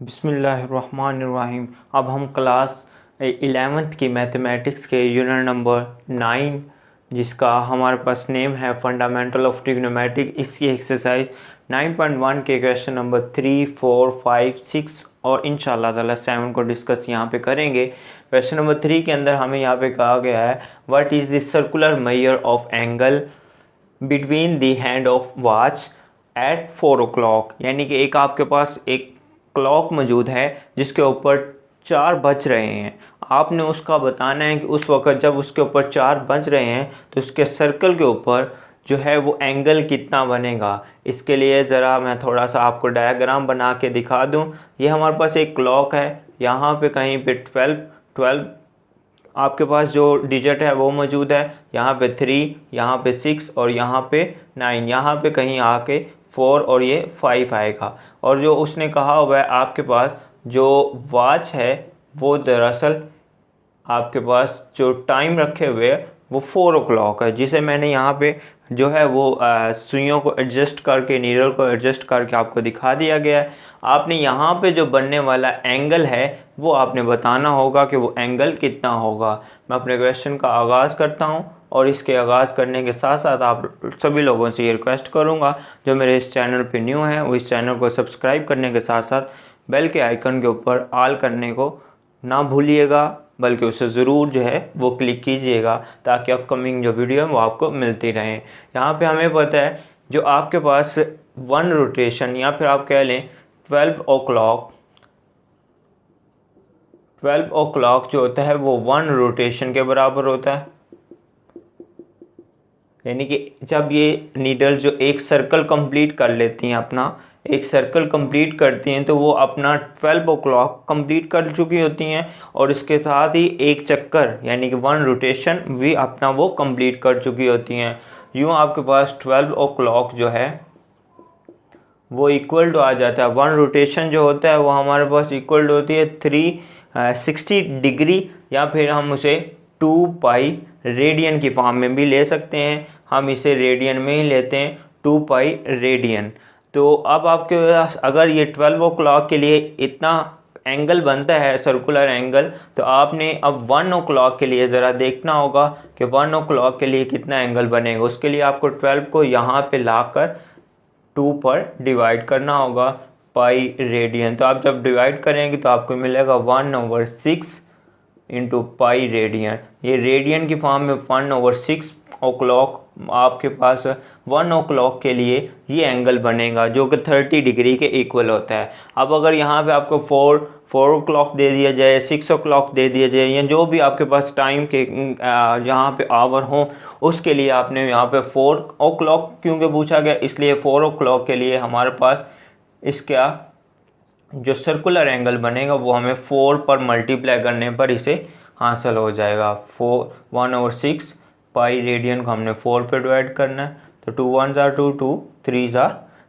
बिस्मिल्लाहिर्रहमानिर्रहीम। अब हम क्लास 11th की मैथमेटिक्स के यूनिट नंबर 9 जिसका हमारे पास नेम है फंडामेंटल ऑफ ट्रिग्नोमेट्रिक, इसकी एक्सरसाइज 9.1 के क्वेश्चन नंबर 3, 4, 5, 6 और इंशाल्लाह ताला 7 को डिस्कस यहाँ पे करेंगे। क्वेश्चन नंबर 3 के अंदर हमें यहाँ पे कहा गया है what is the circular measure of angle between the hand of watch at 4 o'clock। यानी कि एक आपके पास एक क्लॉक मौजूद है जिसके ऊपर 4 बज रहे हैं। आपने उसका बताना है कि उस वक़्त जब उसके ऊपर 4 बज रहे हैं तो उसके सर्कल के ऊपर जो है वो एंगल कितना बनेगा। इसके लिए ज़रा मैं थोड़ा सा आपको डायग्राम बना के दिखा दूं। ये हमारे पास एक क्लॉक है, यहाँ पे कहीं पे 12 आपके पास जो डिजिट है वो मौजूद है। यहाँ पे 3, यहाँ पे 6 और यहाँ पे 9, यहाँ पे कहीं आके 4 और ये 5 आएगा। और जो उसने कहा हुआ है आपके पास जो वॉच है वो दरअसल आपके पास जो टाइम रखे हुए है वो 4 o'clock है, जिसे मैंने यहाँ पे जो है वो सुइयों को एडजस्ट करके, नीडल को एडजस्ट करके आपको दिखा दिया गया है। आपने यहाँ पे जो बनने वाला एंगल है वो आपने बताना होगा कि वो एंगल कितना होगा। मैं अपने क्वेश्चन का आगाज़ करता हूँ और इसके आगाज़ करने के साथ साथ आप सभी लोगों से ये रिक्वेस्ट करूँगा जो मेरे इस चैनल पे न्यू हैं वो इस चैनल को सब्सक्राइब करने के साथ साथ बेल के आइकन के ऊपर ऑल करने को ना भूलिएगा, बल्कि उसे ज़रूर जो है वो क्लिक कीजिएगा ताकि अपकमिंग जो वीडियो है वो आपको मिलती रहें। यहाँ पे हमें पता है जो आपके पास वन रोटेशन या फिर आप कह लें 12 o'clock जो होता है वो वन रोटेशन के बराबर होता है। यानी कि जब ये नीडल जो एक सर्कल कंप्लीट कर लेती हैं, अपना एक सर्कल कंप्लीट करती हैं तो वो अपना 12 o'clock कंप्लीट कर चुकी होती हैं और इसके साथ ही एक चक्कर यानी कि वन रोटेशन भी अपना वो कंप्लीट कर चुकी होती हैं। यूँ आपके पास 12 o'clock जो है वो इक्वल टू आ जाता है, वन रोटेशन जो होता है वो हमारे पास इक्वल टू होती है 360 डिग्री, या फिर हम उसे 2 पाई रेडियन की फॉर्म में भी ले सकते हैं। हम इसे रेडियन में ही लेते हैं, 2 पाई रेडियन। तो अब आपके पास अगर ये 12 o'clock के लिए इतना एंगल बनता है सर्कुलर एंगल, तो आपने अब 1 o'clock के लिए ज़रा देखना होगा कि 1 o'clock के लिए कितना एंगल बनेगा। उसके लिए आपको 12 को यहाँ पे लाकर 2 पर डिवाइड करना होगा पाई रेडियन। तो आप जब डिवाइड करेंगे तो आपको मिलेगा 1/6 इंटू पाई रेडियन। ये रेडियन की फॉर्म में 1/6 o'clock आपके पास 1 o'clock के लिए ये एंगल बनेगा जो कि 30 डिग्री के इक्वल होता है। अब अगर यहाँ पे आपको 4 o'clock दे दिया जाए, 6 o'clock दे दिया जाए, या जो भी आपके पास टाइम के यहाँ पे आवर हो, उसके लिए आपने यहाँ पे 4 o'clock क्योंकि पूछा गया, इसलिए 4 o'clock के लिए हमारे पास इसका जो सर्कुलर एंगल बनेगा वो हमें 4 पर मल्टीप्लाई करने पर इसे हासिल हो जाएगा। 1/6 पाई रेडियन को हमने 4 पे डिवाइड करना है, तो 2 1 ज़ा 2, 2 3 ज़ा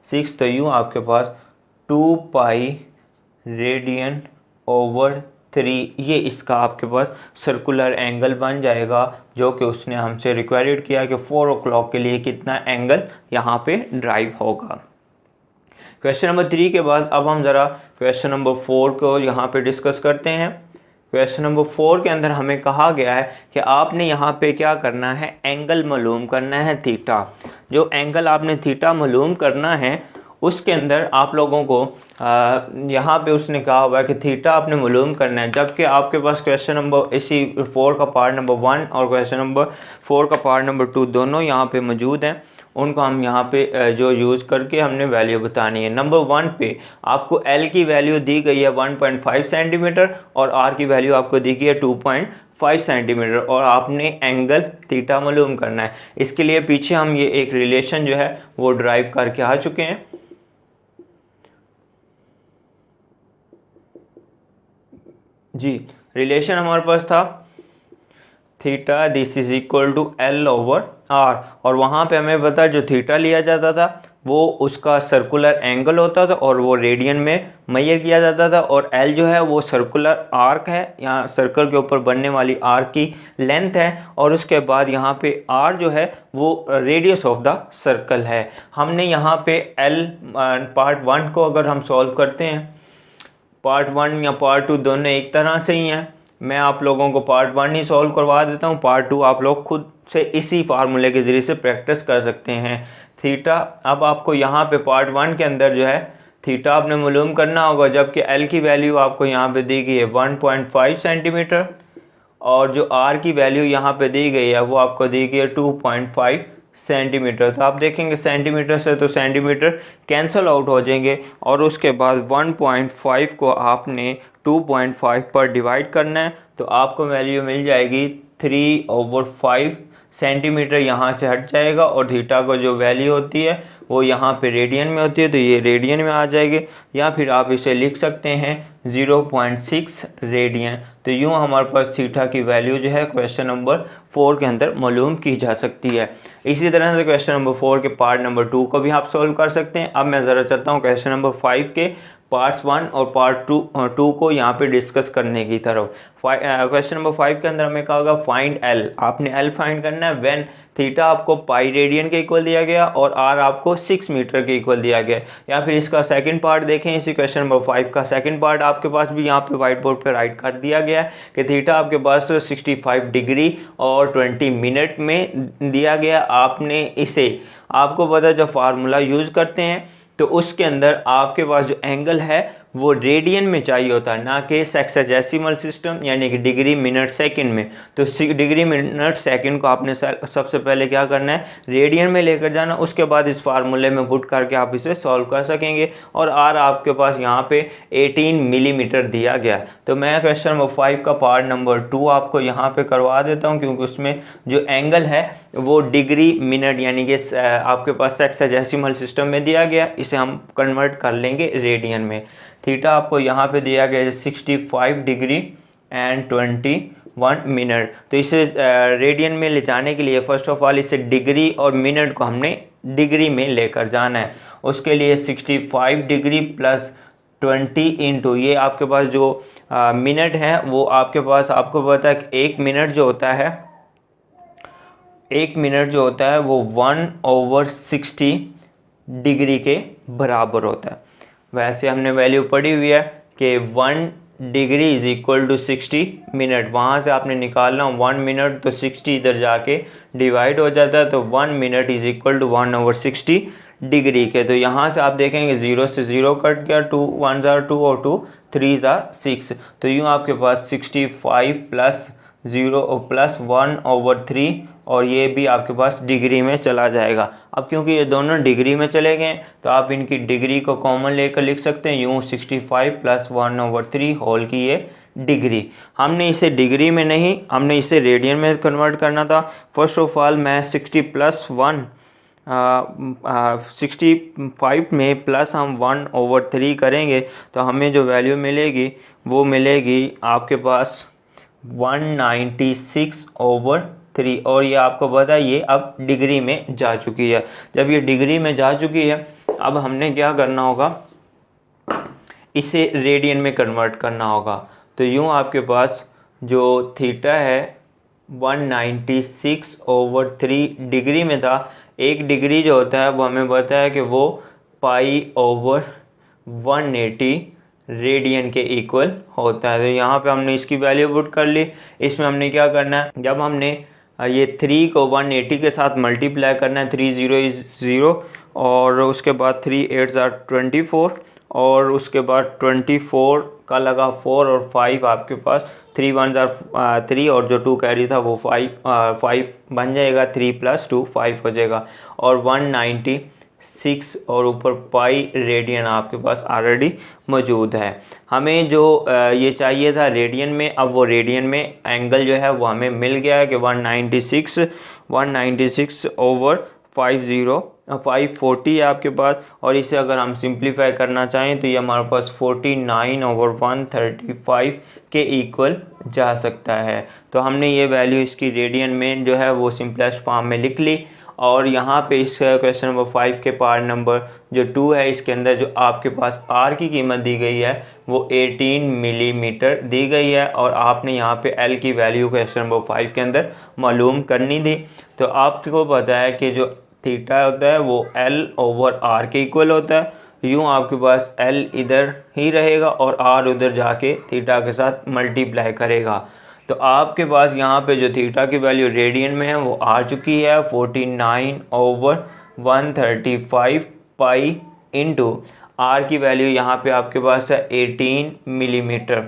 6, तो यूँ आपके पास 2 पाई रेडियन ओवर 3 ये इसका आपके पास सर्कुलर एंगल बन जाएगा, जो कि उसने हमसे रिक्वायर्ड किया कि 4 o'clock के लिए कितना एंगल यहाँ पे ड्राइव होगा। क्वेश्चन नंबर 3 के बाद अब हम ज़रा क्वेश्चन नंबर 4 को यहाँ पे डिस्कस करते हैं। क्वेश्चन नंबर 4 के अंदर हमें कहा गया है कि आपने यहाँ पे क्या करना है, एंगल मालूम करना है थीटा। जो एंगल आपने थीटा मालूम करना है उसके अंदर आप लोगों को यहाँ पे उसने कहा हुआ है कि थीटा आपने मालूम करना है, जबकि आपके पास क्वेश्चन नंबर इसी 4 का पार्ट नंबर 1 और क्वेश्चन नंबर 4 का पार्ट नंबर 2 दोनों यहाँ पे मौजूद हैं। उनको हम यहाँ पे जो यूज़ करके हमने वैल्यू बतानी है। नंबर 1 पे आपको L की वैल्यू दी गई है 1.5 सेंटीमीटर और R की वैल्यू आपको दी गई है 2.5 सेंटीमीटर, और आपने एंगल थीटा मालूम करना है। इसके लिए पीछे हम ये एक रिलेशन जो है वो ड्राइव करके आ चुके हैं। जी, रिलेशन हमारे पास था theta this is equal to L over R, और वहाँ पे हमें पता जो थीटा लिया जाता था वो उसका सर्कुलर एंगल होता था और वो रेडियन में मेजर किया जाता था, और L जो है वो सर्कुलर आर्क है, यहाँ सर्कल के ऊपर बनने वाली आर्क की लेंथ है, और उसके बाद यहाँ पे R जो है वो रेडियस ऑफ द सर्कल है। हमने यहाँ पे L पार्ट 1 को अगर हम सॉल्व करते हैं पार्ट 1 या पार्ट 2 दोनों एक तरह से ही हैं। मैं आप लोगों को पार्ट 1 ही सॉल्व करवा देता हूँ, पार्ट 2 आप लोग खुद से इसी फार्मूले के ज़रिए से प्रैक्टिस कर सकते हैं। थीटा, अब आपको यहाँ पे पार्ट 1 के अंदर जो है थीटा आपने मालूम करना होगा, जबकि एल की वैल्यू आपको यहाँ पे दी गई है 1.5 सेंटीमीटर, और जो आर की वैल्यू यहाँ पे दी गई है वो आपको दी गई है 2.5 सेंटीमीटर। तो आप देखेंगे सेंटीमीटर से तो सेंटीमीटर कैंसिल आउट हो जाएंगे, और उसके बाद 1.5 को आपने 2.5 पर डिवाइड करना है, तो आपको वैल्यू मिल जाएगी 3/5 सेंटीमीटर। यहाँ से हट जाएगा, और थीटा को जो वैल्यू होती है वो यहाँ पे रेडियन में होती है, तो ये रेडियन में आ जाएगी, या फिर आप इसे लिख सकते हैं 0.6 रेडियन। तो यूँ हमारे पास थीटा की वैल्यू जो है क्वेश्चन नंबर 4 के अंदर मालूम की जा सकती है। इसी तरह से क्वेश्चन नंबर 4 के पार्ट नंबर 2 को भी आप सोल्व कर सकते हैं। अब मैं ज़रा चाहता हूँ क्वेश्चन नंबर 5 के पार्ट्स 1 और पार्ट 2 को यहाँ पे डिस्कस करने की तरफ। क्वेश्चन नंबर 5 के अंदर हमें कहा होगा फाइंड एल, आपने एल फाइंड करना है व्हेन थीटा आपको पाई रेडियन के इक्वल दिया गया और आर आपको 6 मीटर के इक्वल दिया गया। या फिर इसका सेकंड पार्ट देखें, इसी क्वेश्चन नंबर 5 का सेकंड पार्ट आपके पास भी यहाँ पे व्हाइट बोर्ड पे राइट कर दिया गया है कि थीटा आपके पास 65 डिग्री और 20 मिनट में दिया गया। आपने इसे, आपको पता जब फार्मूला यूज़ करते हैं तो उसके अंदर आपके पास जो एंगल है वो रेडियन में चाहिए होता है, ना कि सेक्साडेसिमल सिस्टम यानी कि डिग्री मिनट सेकंड में। तो डिग्री मिनट सेकंड को आपने सबसे पहले क्या करना है, रेडियन में लेकर जाना, उसके बाद इस फार्मूले में पुट करके आप इसे सॉल्व कर सकेंगे। और आर आपके पास यहाँ पे 18 मिलीमीटर दिया गया। तो मैं क्वेश्चन नंबर 5 का पार्ट नंबर 2 आपको यहाँ पे करवा देता हूँ, क्योंकि उसमें जो एंगल है वो डिग्री मिनट यानी कि आपके पास सेक्साडेसिमल सिस्टम में दिया गया, इसे हम कन्वर्ट कर लेंगे रेडियन में। थीटा आपको यहाँ पे दिया गया है 65 डिग्री एंड 21 मिनट। तो इसे रेडियन में ले जाने के लिए फर्स्ट ऑफ ऑल इसे डिग्री और मिनट को हमने डिग्री में लेकर जाना है। उसके लिए 65 डिग्री प्लस 20 इंटू ये आपके पास जो मिनट है वो आपके पास, आपको पता है कि एक मिनट जो होता है वो 1/60 डिग्री के बराबर होता है। वैसे हमने वैल्यू पढ़ी हुई है कि 1 degree is equal to 60 minute, वहाँ से आपने निकालना 1 मिनट, तो 60 इधर जाके डिवाइड हो जाता है, तो 1 minute is equal to 1/60 degree के। तो यहाँ से आप देखेंगे 0 से 0 कट गया, 2 1 ज़ार 2 और 2 3 ज़ार 6, तो यूँ आपके पास 65 प्लस 0 और प्लस 1/3, और ये भी आपके पास डिग्री में चला जाएगा। अब क्योंकि ये दोनों डिग्री में चले गए तो आप इनकी डिग्री को कॉमन लेकर लिख सकते हैं, यूँ 65 प्लस 1/3 होल की ये डिग्री। हमने इसे डिग्री में नहीं, हमने इसे रेडियन में कन्वर्ट करना था। फर्स्ट ऑफ ऑल मैं 60 प्लस 65 में प्लस हम 1/3 करेंगे तो हमें जो वैल्यू मिलेगी वो मिलेगी आपके पास 196/3, और ये आपको पता है ये अब डिग्री में जा चुकी है। जब ये डिग्री में जा चुकी है अब हमने क्या करना होगा, इसे रेडियन में कन्वर्ट करना होगा। तो यूँ आपके पास जो थीटा है 196/3 डिग्री में था। एक डिग्री जो होता है वो हमें पता है कि वो पाई/180 रेडियन के इक्वल होता है। तो यहाँ पे हमने इसकी वैल्यू पुट कर ली। इसमें हमने क्या करना है, जब हमने ये 3 को 180 के साथ मल्टीप्लाई करना है, 3 0 इज 0, और उसके बाद 3 8 ज़ार 24, और उसके बाद 24 का लगा 4 और 5 आपके पास 3 1 ज़ार 3, और जो 2 कैरी था वो 5 बन जाएगा, 3 + 2 5 हो जाएगा, और 196 और ऊपर पाई रेडियन आपके पास ऑलरेडी मौजूद है। हमें जो ये चाहिए था रेडियन में, अब वो रेडियन में एंगल जो है वो हमें मिल गया है कि 196/50 540 है आपके पास, और इसे अगर हम सिंप्लीफाई करना चाहें तो ये हमारे पास 49/135 के इक्वल जा सकता है। तो हमने ये वैल्यू इसकी रेडियन में जो है वो सिंपलेस्ट फॉर्म में लिख ली। और यहाँ पे इस क्वेश्चन नंबर 5 के पार्ट नंबर जो 2 है इसके अंदर जो आपके पास आर की कीमत दी गई है वो 18 मिलीमीटर दी गई है, और आपने यहाँ पे एल की वैल्यू क्वेश्चन नंबर 5 के अंदर मालूम करनी थी। तो आपको पता है कि जो थीटा होता है वो L/R के इक्वल होता है। यूँ आपके पास L इधर ही रहेगा और R उधर जाके थीटा के साथ मल्टीप्लाई करेगा। तो आपके पास यहाँ पे जो थीटा की वैल्यू रेडियन में है वो आ चुकी है 49/135 पाई इंटू R की वैल्यू यहाँ पे आपके पास है 18 मिलीमीटर।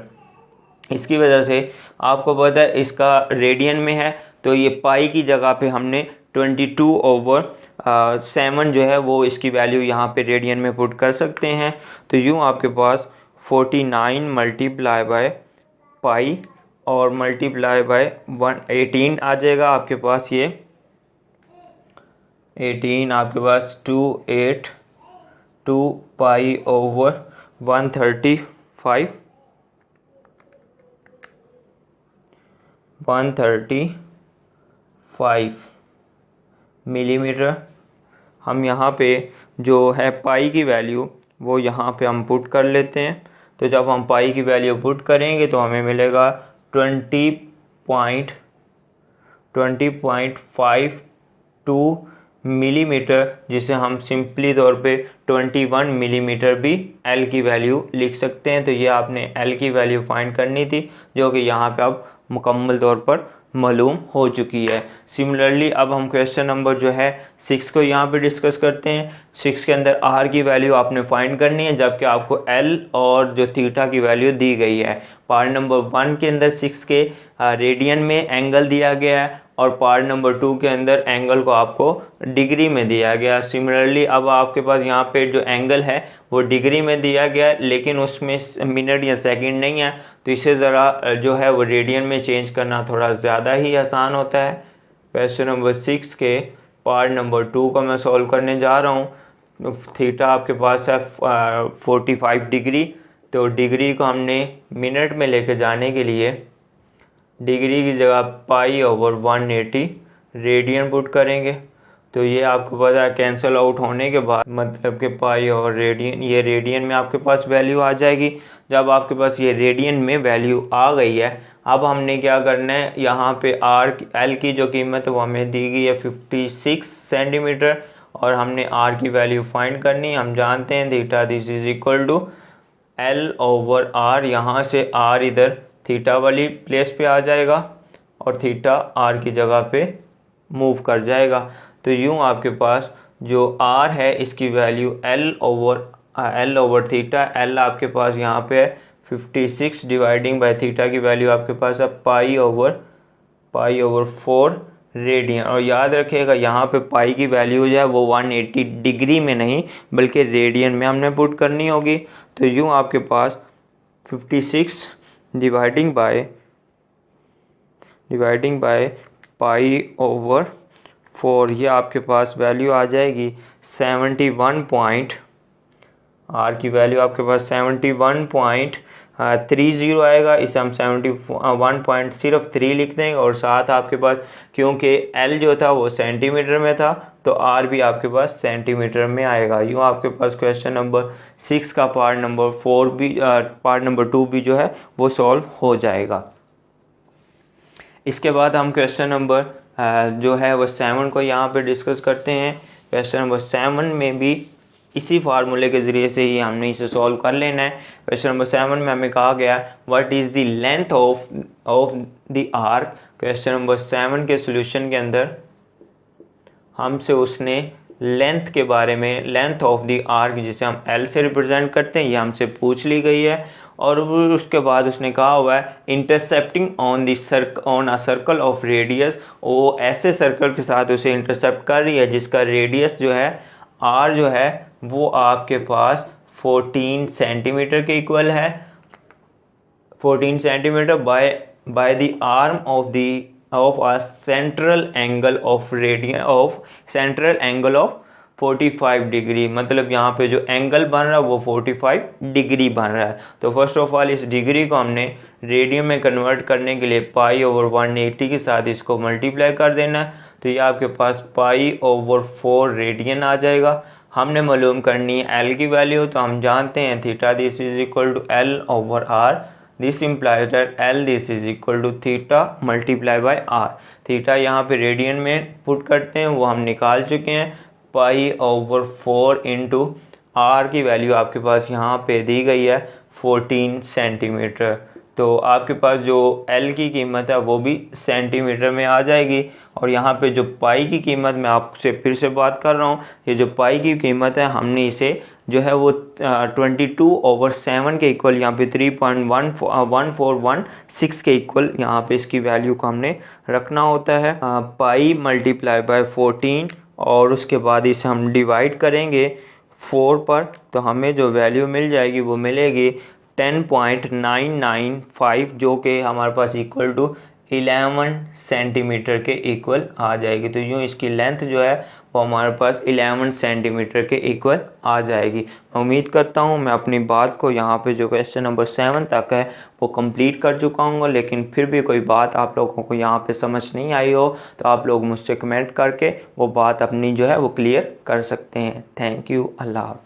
इसकी वजह से आपको पता है इसका रेडियन में है, तो ये पाई की जगह पे हमने 22/7 जो है वो इसकी वैल्यू यहाँ पे रेडियन में पुट कर सकते हैं। तो यूँ आपके पास 49 मल्टीप्लाई बाय पाई और मल्टीप्लाई बाय 118 आ जाएगा आपके पास। ये 18 आपके पास 282 पाई ओवर 135 मिलीमीटर। हम यहाँ पे जो है पाई की वैल्यू वो यहाँ पे हम पुट कर लेते हैं। तो जब हम पाई की वैल्यू पुट करेंगे तो हमें मिलेगा 20.52 मिलीमीटर, जिसे हम सिंपली तौर पे 21 मिलीमीटर भी L की वैल्यू लिख सकते हैं। तो ये आपने L की वैल्यू फाइंड करनी थी, जो कि यहाँ पे अब मुकम्मल तौर पर मालूम हो चुकी है। सिमिलरली अब हम क्वेश्चन नंबर जो है 6 को यहाँ पे डिस्कस करते हैं। 6 के अंदर R की वैल्यू आपने फाइंड करनी है, जबकि आपको L और जो थीटा की वैल्यू दी गई है। पार्ट नंबर 1 के अंदर 6 के रेडियन में एंगल दिया गया है और पार्ट नंबर 2 के अंदर एंगल को आपको डिग्री में दिया गया। सिमिलरली अब आपके पास यहाँ पे जो एंगल है वो डिग्री में दिया गया है, लेकिन उसमें मिनट या सेकंड नहीं है, तो इसे ज़रा जो है वो रेडियन में चेंज करना थोड़ा ज़्यादा ही आसान होता है। क्वेश्चन नंबर 6 के पार्ट नंबर 2 को मैं सॉल्व करने जा रहा हूँ। थीटा आपके पास है 45 डिग्री, तो डिग्री को हमने मिनट में लेके जाने के लिए डिग्री की जगह पाई ओवर 180 रेडियन पुट करेंगे। तो ये आपको पता है कैंसिल आउट होने के बाद मतलब कि पाई और रेडियन, ये रेडियन में आपके पास वैल्यू आ जाएगी। जब आपके पास ये रेडियन में वैल्यू आ गई है, अब हमने क्या करना है, यहाँ पे L की जो कीमत वो हमें दी गई है 56 सेंटीमीटर और हमने R की वैल्यू फाइंड करनी है। हम जानते हैं theta this is equal to L over R। यहाँ से R इधर थीटा वाली प्लेस पे आ जाएगा और थीटा R की जगह पे मूव कर जाएगा। तो यूँ आपके पास जो R है इसकी value L over theta, L आपके पास यहाँ पे है 56 डिवाइडिंग बाय थीटा की वैल्यू आपके पास है पाई ओवर 4 रेडियन। और याद रखिएगा यहाँ पे पाई की वैल्यू जो है वो 180 डिग्री में नहीं बल्कि रेडियन में हमने पुट करनी होगी। तो यूँ आपके पास 56 डिवाइडिंग बाय पाई ओवर 4, ये आपके पास वैल्यू आ जाएगी 71 R की वैल्यू आपके पास 71.30 आएगा। इसे हम 71.03 लिख देंगे और साथ आपके पास क्योंकि L जो था वो सेंटीमीटर में था तो R भी आपके पास सेंटीमीटर में आएगा। यूँ आपके पास क्वेश्चन नंबर 6 का पार्ट नंबर 2 भी जो है वो सॉल्व हो जाएगा। इसके बाद हम क्वेश्चन नंबर जो है वो 7 को यहाँ पे डिस्कस करते हैं। क्वेश्चन नंबर 7 में भी इसी फार्मूले के ज़रिए से ही हमने इसे सॉल्व कर लेना है। क्वेश्चन नंबर 7 में हमें कहा गया what is the length of the arc. Question number 7 के सॉल्यूशन के अंदर हमसे उसने लेंथ के बारे में, लेंथ ऑफ द आर्क जिसे हम L से रिप्रेजेंट करते हैं, ये हमसे पूछ ली गई है। और उसके बाद उसने कहा हुआ है intercepting on a circle of radius, वो ऐसे सर्कल के साथ उसे इंटरसेप्ट कर रही है जिसका रेडियस जो है R जो है वो आपके पास 14 सेंटीमीटर के इक्वल है। 14 centimetre by the arm of a central angle of 45 degree. मतलब यहाँ पे जो एंगल बन रहा है वो 45 डिग्री बन रहा है। तो फर्स्ट ऑफ ऑल इस डिग्री को हमने रेडियन में कन्वर्ट करने के लिए पाई ओवर 180 के साथ इसको मल्टीप्लाई कर देना है। तो ये आपके पास पाई ओवर 4 रेडियन आ जाएगा। हमने मालूम करनी है L की वैल्यू, तो हम जानते हैं theta this is equal to L over R। This implies that L this is equal to theta multiply by R। थीटा यहाँ पे रेडियन में पुट करते हैं, वो हम निकाल चुके हैं। पाई ओवर 4 इंटू आर की वैल्यू आपके पास यहाँ पे दी गई है 14 सेंटीमीटर। तो आपके पास जो एल की कीमत है वो भी सेंटीमीटर में आ जाएगी। और यहाँ पे जो पाई की कीमत, मैं आपसे फिर से बात कर रहा हूँ, ये जो पाई की कीमत है हमने इसे जो है वो 22/7 के इक्वल यहाँ पे 3.1416 के इक्वल यहाँ पे इसकी वैल्यू को हमने रखना होता है। पाई मल्टीप्लाई बाय 14 और उसके बाद इसे हम डिवाइड करेंगे 4 पर, तो हमें जो वैल्यू मिल जाएगी वो मिलेगी 10.995, जो कि हमारे पास इक्वल टू 11 सेंटीमीटर के इक्वल आ जाएगी। तो यूँ इसकी लेंथ जो है वो हमारे पास 11 सेंटीमीटर के इक्वल आ जाएगी। मैं उम्मीद करता हूँ मैं अपनी बात को यहाँ पे जो क्वेश्चन नंबर 7 तक है वो कंप्लीट कर चुका हूँ, लेकिन फिर भी कोई बात आप लोगों को यहाँ पे समझ नहीं आई हो तो आप लोग मुझसे कमेंट करके वो बात अपनी जो है वो क्लियर कर सकते हैं। Thank you. अल्लाह हाफ़िज़।